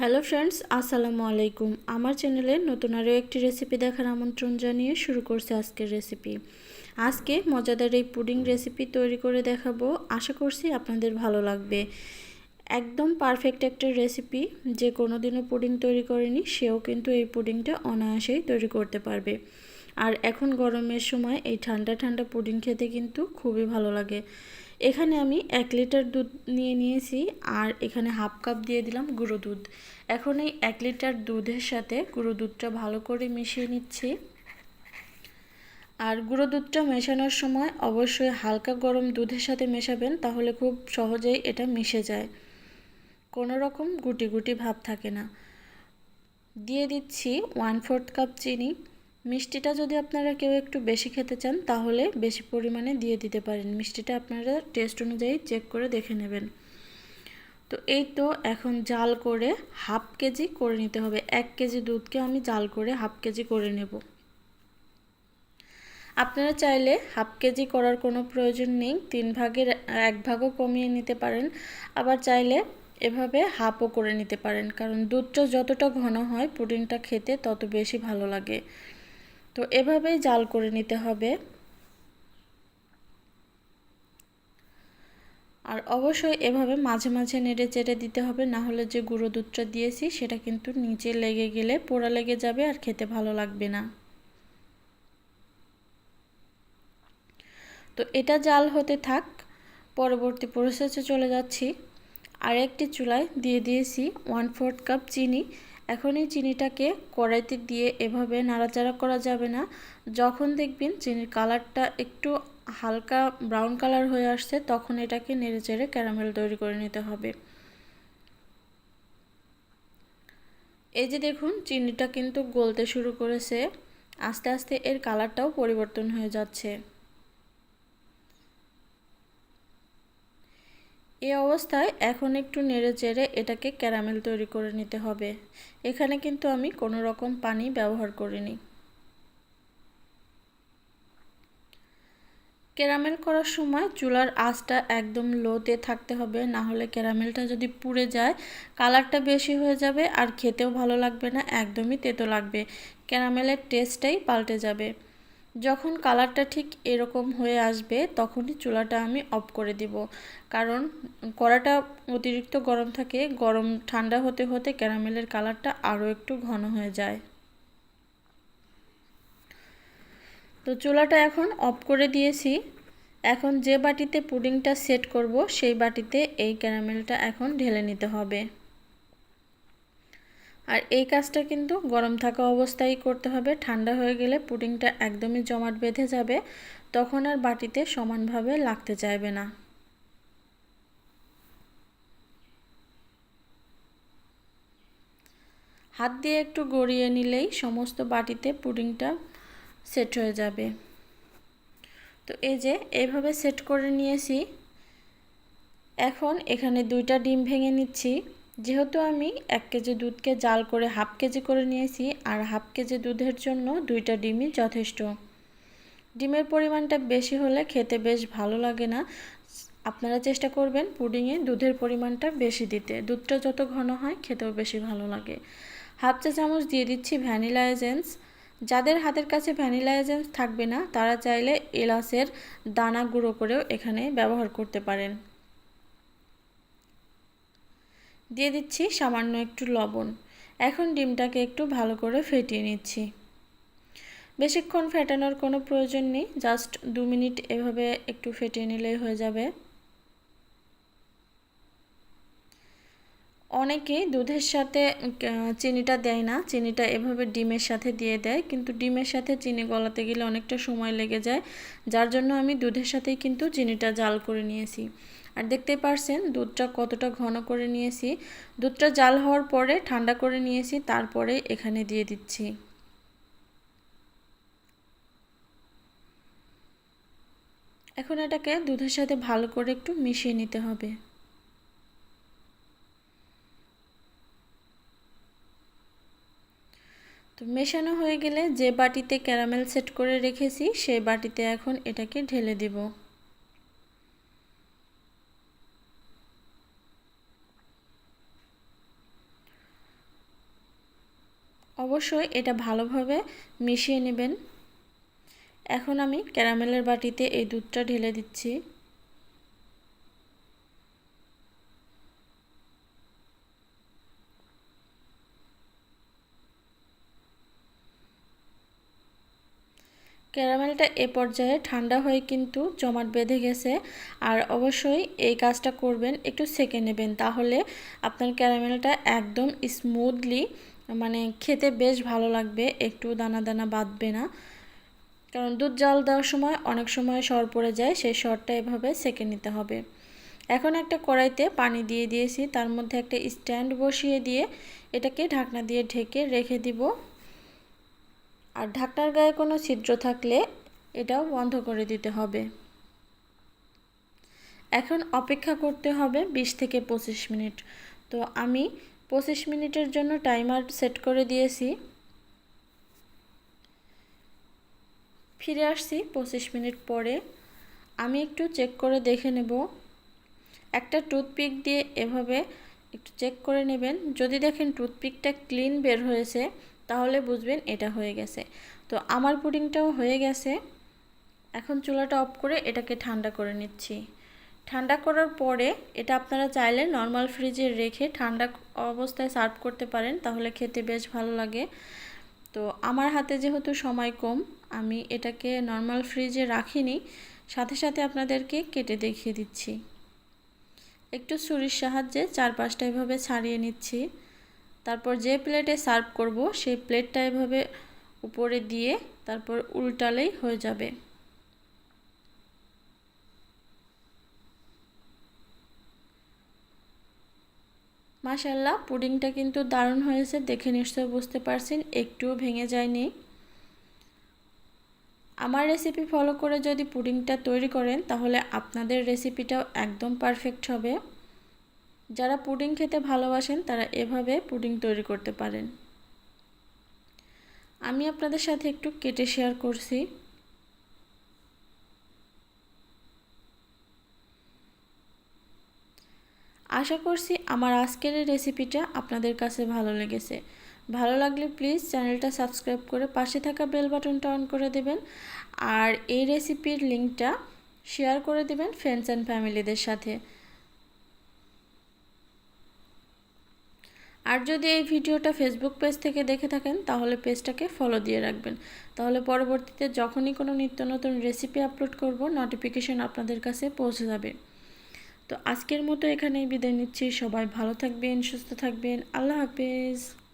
Hello friends, আসসালামু আলাইকুম। আমার চ্যানেলে নতুন আরও একটি রেসিপি দেখার আমন্ত্রণ জানিয়ে শুরু করছে আজকের রেসিপি। আজকে মজাদার এই পুডিং রেসিপি তৈরি করে দেখাবো। আশা করছি আপনাদের ভালো লাগবে। একদম পারফেক্ট একটা রেসিপি, যে কোনো দিনও পুডিং তৈরি করেনি সেও কিন্তু এই পুডিংটা অনায়াসেই তৈরি করতে পারবে। আর এখন গরমের সময় এই ঠান্ডা ঠান্ডা পুডিং খেতে কিন্তু খুবই ভালো লাগে। এখানে আমি 1 লিটার দুধ নিয়ে নিয়েছি, আর এখানে হাফ কাপ দিয়ে দিলাম গুঁড়ো দুধ। এখন এই 1 লিটার দুধের সাথে গুঁড়ো দুধটা ভালো করে মিশিয়ে নিচ্ছি। আর গুঁড়ো দুধটা মেশানোর সময় অবশ্যই হালকা গরম দুধের সাথে মেশাবেন, তাহলে খুব সহজেই এটা মিশে যায়, কোনো রকম গুটি গুটি ভাব থাকে না। দিয়ে দিচ্ছি 1/4 কাপ চিনি। মিষ্টিটা যদি আপনারা কেউ একটু বেশি খেতে চান তাহলে বেশি পরিমাণে দিয়ে দিতে পারেন। মিষ্টিটা আপনারা টেস্ট অনুযায়ী চেক করে দেখে নেবেন। তো এই তো এখন জাল করে হাফ কেজি করে নিতে হবে। 1 কেজি দুধকে আমি জাল করে হাফ কেজি করে নেব। আপনারা চাইলে হাফ কেজি করার কোনো প্রয়োজন নেই, 3 ভাগের 1 ভাগও কমিয়ে নিতে পারেন। আবার চাইলে এভাবে হাফও করে নিতে পারেন, কারণ দুধটা যতটা ঘন হয় পুডিংটা খেতে তত বেশি ভালো লাগে। তো এভাবেই জাল করে নিতে হবে। আর অবশ্যই এভাবে মাঝে মাঝে নেড়ে চেড়ে দিতে হবে, না হলে যে গুঁড়ো দুধটা দিয়েছি সেটা কিন্তু নিচে লেগে গেলে পোড়া লেগে যাবে আর খেতে ভালো লাগবে না। তো এটা জাল হতে থাক, পরবর্তী প্রসেসে চলে যাচ্ছি। আরেকটি চুলায় দিয়ে দিয়েছি 1/4 কাপ চিনি। এখন এই চিনিটাকে কড়াইতে দিয়ে এভাবে নাড়াচাড়া করা যাবে না। যখন দেখবেন চিনির কালারটা একটু হালকা ব্রাউন কালার হয়ে আসছে, তখন এটাকে নেড়েচেড়ে ক্যারামেল তৈরি করে নিতে হবে। এই যে দেখুন, চিনিটা কিন্তু গলতে শুরু করেছে, আস্তে আস্তে এর কালারটাও পরিবর্তন হয়ে যাচ্ছে। এই অবস্থায় এখন একটু নেড়েচেড়ে এটাকে ক্যারামেল তৈরি করে নিতে হবে। এখানে কিন্তু আমি কোনো রকম পানি ব্যবহার করিনি। ক্যারামেল করার সময় চুলার আঁচটা একদম লোতে থাকতে হবে, না হলে ক্যারামেলটা যদি পুড়ে যায় কালারটা বেশি হয়ে যাবে আর খেতেও ভালো লাগবে না, একদমই তেতো লাগবে, ক্যারামেলের টেস্টটাই পাল্টে যাবে। যখন কালারটা ঠিক এরকম হয়ে আসবে তখনই চুলাটা আমি অফ করে দিব, কারণ কড়াটা অতিরিক্ত গরম থাকে, গরম ঠান্ডা হতে হতে ক্যারামেলের কালারটা আরও একটু ঘন হয়ে যায়। তো চুলাটা এখন অফ করে দিয়েছি। এখন যে বাটিতে পুডিংটা সেট করব সেই বাটিতে এই ক্যারামেলটা এখন ঢেলে নিতে হবে। আর এই কাজটা কিন্তু গরম থাকা অবস্থায় করতে হবে, ঠান্ডা হয়ে গেলে পুডিংটা একদমই জমাট বেঁধে যাবে, তখন আর বাটিতে সমানভাবে লাগতে চাইবে না। হাত দিয়ে একটু গড়িয়ে নিলেই সমস্ত বাটিতে পুডিংটা সেট হয়ে যাবে। তো এই যে এইভাবে সেট করে নিয়েছি। এখন এখানে 2টা ডিম ভেঙে নিচ্ছি। যেহেতু আমি 1 কেজি দুধকে জাল করে হাফ কেজি করে নিয়েছি, আর হাফ কেজি দুধের জন্য 2টা ডিমই যথেষ্ট। ডিমের পরিমাণটা বেশি হলে খেতে বেশ ভালো লাগে না। আপনারা চেষ্টা করবেন পুডিংয়ে দুধের পরিমাণটা বেশি দিতে, দুধটা যত ঘন হয় খেতেও বেশি ভালো লাগে। হাফ চা চামচ দিয়ে দিচ্ছি ভ্যানিলা এসেন্স। যাদের হাতের কাছে ভ্যানিলা এসেন্স থাকবে না তারা চাইলে এলাচের দানা গুঁড়ো করেও এখানে ব্যবহার করতে পারেন। দিয়ে দিচ্ছি সামান্য একটু লবণ। এখন ডিমটাকে একটু ভালো করে ফেটিয়ে নিচ্ছি। বেশিক্ষণ ফেটানোর কোনো প্রয়োজন নেই, জাস্ট 2 মিনিট এভাবে একটু ফেটিয়ে নিলেই হয়ে যাবে। অনেকেই দুধের সাথে চিনিটা দেয় না, চিনিটা এভাবে ডিমের সাথে দিয়ে দেয়, কিন্তু ডিমের সাথে চিনি গলাতে গেলে অনেকটা সময় লেগে যায়, যার জন্য আমি দুধের সাথেই কিন্তু চিনিটা জাল করে নিয়েছি। আর দেখতেই পারছেন দুধটা কতটা ঘন করে নিয়েছি। দুধটা জাল হওয়ার পরে ঠান্ডা করে নিয়েছি, তারপরে এখানে দিয়ে দিচ্ছি। এখন এটাকে দুধের সাথে ভালো করে একটু মিশিয়ে নিতে হবে। তো মেশানো হয়ে গেলে যে বাটিতে ক্যারামেল সেট করে রেখেছি সেই বাটিতে এখন এটাকে ঢেলে দেব। অবশ্যই এটা ভালোভাবে মিশিয়ে নেবেন। এখন আমি ক্যারামেলের বাটিতে এই দুধটা ঢেলে দিচ্ছি। ক্যারামেলটা এ পর্যায়ে ঠান্ডা হয়ে কিন্তু জমাট বেঁধে গেছে। আর অবশ্যই এই কাজটা করবেন, একটু সেঁকে নেবেন, তাহলে আপনার ক্যারামেলটা একদম স্মুথলি মানে খেতে বেশ ভালো লাগবে, একটু দানা দানা বাঁধবে না। কারণ দুধ জাল দেওয়ার সময় অনেক সময় সর পড়ে যায়, সেই সরটা এভাবে সেঁকে নিতে হবে। এখন একটা কড়াইতে পানি দিয়ে দিয়েছি, তার মধ্যে একটা স্ট্যান্ড বসিয়ে দিয়ে এটাকে ঢাকনা দিয়ে ঢেকে রেখে দিব। আর ঢাকনার গায়ে কোনো ছিদ্র থাকলে এটাও বন্ধ করে দিতে হবে। এখন অপেক্ষা করতে হবে 20 থেকে 25 মিনিট। তো আমি 25 মিনিটের জন্য টাইমার সেট করে দিয়েছি। ফিরে আসছি 25 মিনিট পরে। আমি একটু চেক করে দেখে নেব। একটা টুথপিক দিয়ে এভাবে একটু চেক করে নেবেন। যদি দেখেন টুথপিকটা ক্লিন বের হয়েছে, তাহলে বুঝবেন এটা হয়ে গেছে। তো আমার পুডিংটাও হয়ে গেছে। এখন চুলাটা অফ করে এটাকে ঠান্ডা করে নিচ্ছি। ঠান্ডা করার পরে এটা আপনারা চাইলে নর্মাল ফ্রিজে রেখে ঠান্ডা অবস্থায় সার্ভ করতে পারেন, তাহলে খেতে বেশ ভালো লাগে। তো আমার হাতে যেহেতু সময় কম, আমি এটাকে নর্মাল ফ্রিজে রাখিনি, সাথে সাথে আপনাদেরকে কেটে দেখিয়ে দিচ্ছি। একটু ছুরির সাহায্যে চারপাশটা এভাবে ছাড়িয়ে নিচ্ছি। তারপর যে প্লেটে সার্ভ করব সেই প্লেটটা এভাবে উপরে দিয়ে তারপর উল্টালেই হয়ে যাবে। মাশাআল্লাহ, পুডিংটা কিন্তু দারুণ হয়েছে, দেখে নিশ্চয়ই বুঝতে পারছেন একটুও ভেঙে যায়নি। আমার রেসিপি ফলো করে যদি পুডিংটা তৈরি করেন, তাহলে আপনাদের রেসিপিটাও একদম পারফেক্ট হবে। যারা পুডিং খেতে ভালোবাসেন তারা এভাবে পুডিং তৈরি করতে পারেন। আমি আপনাদের সাথে একটু কেটে শেয়ার করছি। আশা করছি আমার আজকের এই রেসিপিটা আপনাদের কাছে ভালো লেগেছে। ভালো লাগলে প্লিজ চ্যানেলটা সাবস্ক্রাইব করে পাশে থাকা বেল বাটনটা অন করে দেবেন। আর এই রেসিপির লিঙ্কটা শেয়ার করে দেবেন ফ্রেন্ডস অ্যান্ড ফ্যামিলিদের সাথে। আর যদি এই ভিডিওটা ফেসবুক পেজ থেকে দেখে থাকেন, তাহলে পেজটাকে ফলো দিয়ে রাখবেন, তাহলে পরবর্তীতে যখনই কোনো নিত্য নতুন রেসিপি আপলোড করব, নোটিফিকেশন আপনাদের কাছে পৌঁছে যাবে। তো আজকের মতো এখানেই বিদায় নিচ্ছি। সবাই ভালো থাকবেন, সুস্থ থাকবেন। আল্লাহ হাফেজ।